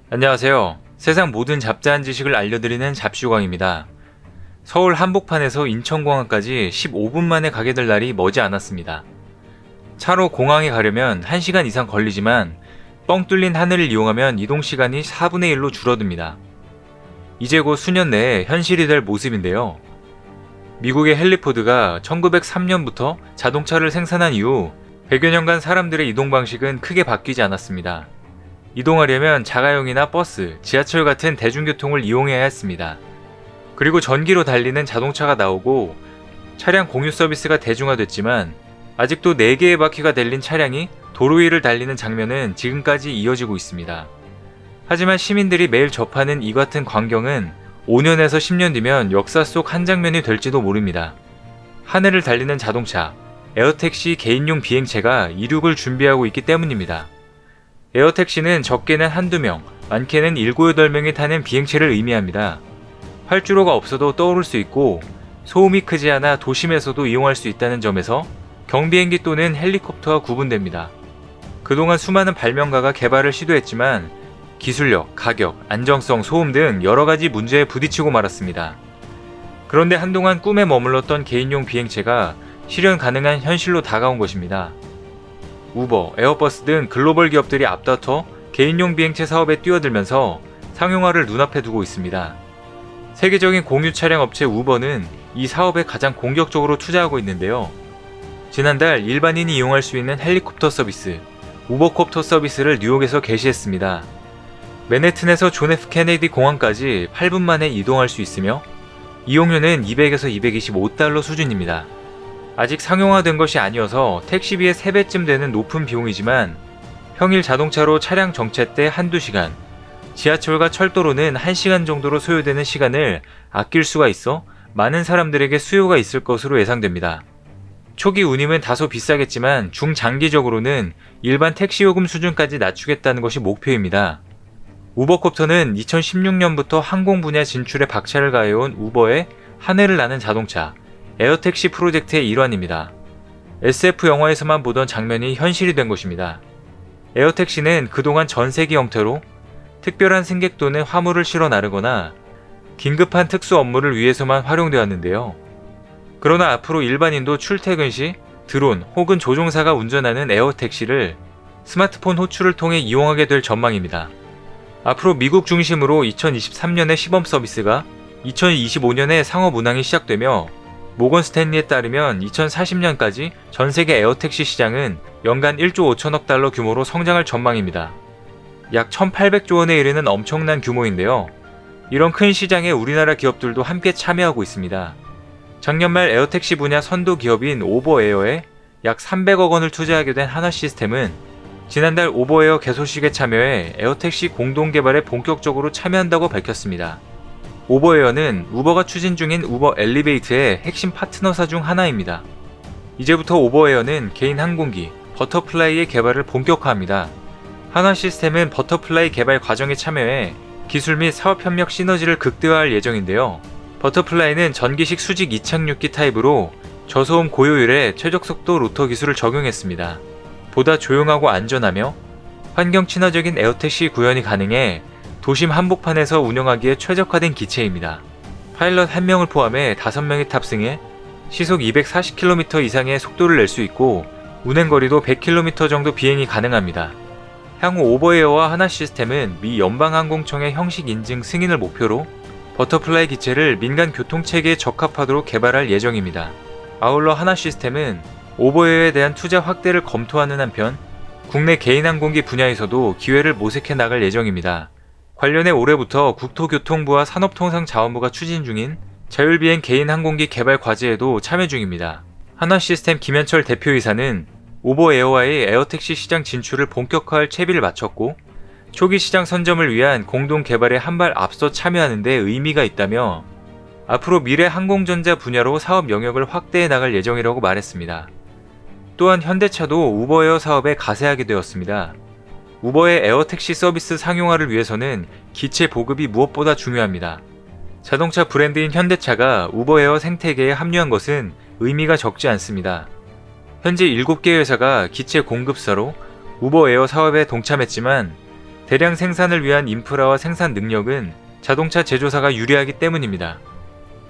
안녕하세요. 세상 모든 잡다한 지식을 알려드리는 잡슈광입니다. 서울 한복판에서 인천공항까지 15분 만에 가게 될 날이 머지 않았습니다. 차로 공항에 가려면 1시간 이상 걸리지만 뻥 뚫린 하늘을 이용하면 이동시간이 4분의 1로 줄어듭니다. 이제 곧 수년 내에 현실이 될 모습인데요. 미국의 헨리 포드가 1903년부터 자동차를 생산한 이후 100여 년간 사람들의 이동 방식은 크게 바뀌지 않았습니다. 이동하려면 자가용이나 버스, 지하철 같은 대중교통을 이용해야 했습니다. 그리고 전기로 달리는 자동차가 나오고 차량 공유 서비스가 대중화됐지만 아직도 4개의 바퀴가 달린 차량이 도로 위를 달리는 장면은 지금까지 이어지고 있습니다. 하지만 시민들이 매일 접하는 이 같은 광경은 5년에서 10년 뒤면 역사 속 한 장면이 될지도 모릅니다. 하늘을 달리는 자동차, 에어택시 개인용 비행체가 이륙을 준비하고 있기 때문입니다. 에어택시는 적게는 한두 명, 많게는 7, 8명이 타는 비행체를 의미합니다. 활주로가 없어도 떠오를 수 있고 소음이 크지 않아 도심에서도 이용할 수 있다는 점에서 경비행기 또는 헬리콥터와 구분됩니다. 그동안 수많은 발명가가 개발을 시도했지만 기술력, 가격, 안정성, 소음 등 여러가지 문제에 부딪히고 말았습니다. 그런데 한동안 꿈에 머물렀던 개인용 비행체가 실현 가능한 현실로 다가온 것입니다. 우버, 에어버스 등 글로벌 기업들이 앞다퉈 개인용 비행체 사업에 뛰어들면서 상용화를 눈앞에 두고 있습니다. 세계적인 공유 차량 업체 우버는 이 사업에 가장 공격적으로 투자하고 있는데요. 지난달 일반인이 이용할 수 있는 헬리콥터 서비스, 우버콥터 서비스를 뉴욕에서 개시했습니다. 맨해튼에서 존 F 케네디 공항까지 8분 만에 이동할 수 있으며 이용료는 200에서 225달러 수준입니다. 아직 상용화된 것이 아니어서 택시비의 3배쯤 되는 높은 비용이지만 평일 자동차로 차량 정체 때 한두 시간, 지하철과 철도로는 1시간 정도로 소요되는 시간을 아낄 수가 있어 많은 사람들에게 수요가 있을 것으로 예상됩니다. 초기 운임은 다소 비싸겠지만 중장기적으로는 일반 택시 요금 수준까지 낮추겠다는 것이 목표입니다. 우버콥터는 2016년부터 항공 분야 진출에 박차를 가해온 우버의 하늘을 나는 자동차, 에어택시 프로젝트의 일환입니다. SF 영화에서만 보던 장면이 현실이 된 것입니다. 에어택시는 그동안 전세기 형태로 특별한 승객 또는 화물을 실어 나르거나 긴급한 특수 업무를 위해서만 활용되었는데요. 그러나 앞으로 일반인도 출퇴근 시 드론 혹은 조종사가 운전하는 에어택시를 스마트폰 호출을 통해 이용하게 될 전망입니다. 앞으로 미국 중심으로 2023년에 시범 서비스가 2025년에 상업 운항이 시작되며 모건 스탠리에 따르면 2040년까지 전 세계 에어택시 시장은 연간 1조 5천억 달러 규모로 성장할 전망입니다. 약 1,800조 원에 이르는 엄청난 규모인데요. 이런 큰 시장에 우리나라 기업들도 함께 참여하고 있습니다. 작년 말 에어택시 분야 선도 기업인 오버에어에 약 300억 원을 투자하게 된 하나시스템은 지난달 오버에어 개소식에 참여해 에어택시 공동 개발에 본격적으로 참여한다고 밝혔습니다. 오버에어는 우버가 추진 중인 우버 엘리베이트의 핵심 파트너사 중 하나입니다. 이제부터 오버에어는 개인 항공기 버터플라이의 개발을 본격화합니다. 하나시스템은 버터플라이 개발 과정에 참여해 기술 및 사업 협력 시너지를 극대화할 예정인데요. 버터플라이는 전기식 수직 이착륙기 타입으로 저소음 고효율의 최적속도 로터 기술을 적용했습니다. 보다 조용하고 안전하며 환경 친화적인 에어택시 구현이 가능해 도심 한복판에서 운영하기에 최적화된 기체입니다. 파일럿 1명을 포함해 5명이 탑승해 시속 240km 이상의 속도를 낼 수 있고 운행거리도 100km 정도 비행이 가능합니다. 향후 오버에어와 하나시스템은 미 연방항공청의 형식 인증 승인을 목표로 버터플라이 기체를 민간 교통체계에 적합하도록 개발할 예정입니다. 아울러 하나시스템은 오버에어에 대한 투자 확대를 검토하는 한편 국내 개인항공기 분야에서도 기회를 모색해 나갈 예정입니다. 관련해 올해부터 국토교통부와 산업통상자원부가 추진 중인 자율비행 개인항공기 개발 과제에도 참여 중입니다. 하나시스템 김현철 대표이사는 오버에어와의 에어택시 시장 진출을 본격화할 채비를 마쳤고 초기 시장 선점을 위한 공동 개발에 한 발 앞서 참여하는 데 의미가 있다며 앞으로 미래 항공전자 분야로 사업 영역을 확대해 나갈 예정이라고 말했습니다. 또한 현대차도 우버에어 사업에 가세하게 되었습니다. 우버의 에어택시 서비스 상용화를 위해서는 기체 보급이 무엇보다 중요합니다. 자동차 브랜드인 현대차가 우버에어 생태계에 합류한 것은 의미가 적지 않습니다. 현재 7개 회사가 기체 공급사로 우버에어 사업에 동참했지만 대량 생산을 위한 인프라와 생산 능력은 자동차 제조사가 유리하기 때문입니다.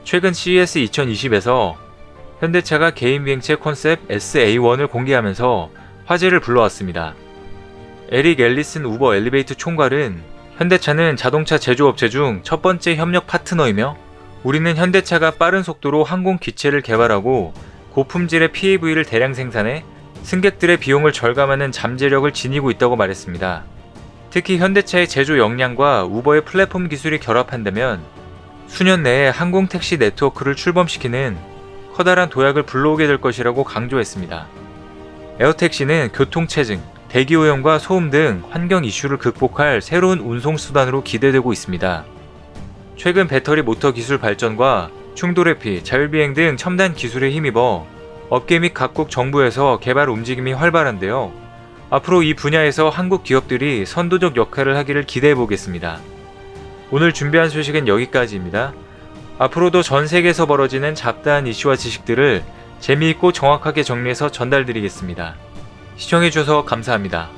최근 CES 2020에서 현대차가 개인 비행체 컨셉 SA1을 공개하면서 화제를 불러왔습니다. 에릭 앨리슨 우버 엘리베이터 총괄은 현대차는 자동차 제조업체 중 첫 번째 협력 파트너이며 우리는 현대차가 빠른 속도로 항공 기체를 개발하고 고품질의 PAV를 대량 생산해 승객들의 비용을 절감하는 잠재력을 지니고 있다고 말했습니다. 특히 현대차의 제조 역량과 우버의 플랫폼 기술이 결합한다면 수년 내에 항공택시 네트워크를 출범시키는 커다란 도약을 불러오게 될 것이라고 강조했습니다. 에어택시는 교통체증, 대기오염과 소음 등 환경 이슈를 극복할 새로운 운송수단으로 기대되고 있습니다. 최근 배터리 모터 기술 발전과 충돌회피, 자율비행 등 첨단 기술에 힘입어 업계 및 각국 정부에서 개발 움직임이 활발한데요. 앞으로 이 분야에서 한국 기업들이 선도적 역할을 하기를 기대해 보겠습니다. 오늘 준비한 소식은 여기까지입니다. 앞으로도 전 세계에서 벌어지는 잡다한 이슈와 지식들을 재미있고 정확하게 정리해서 전달드리겠습니다. 시청해주셔서 감사합니다.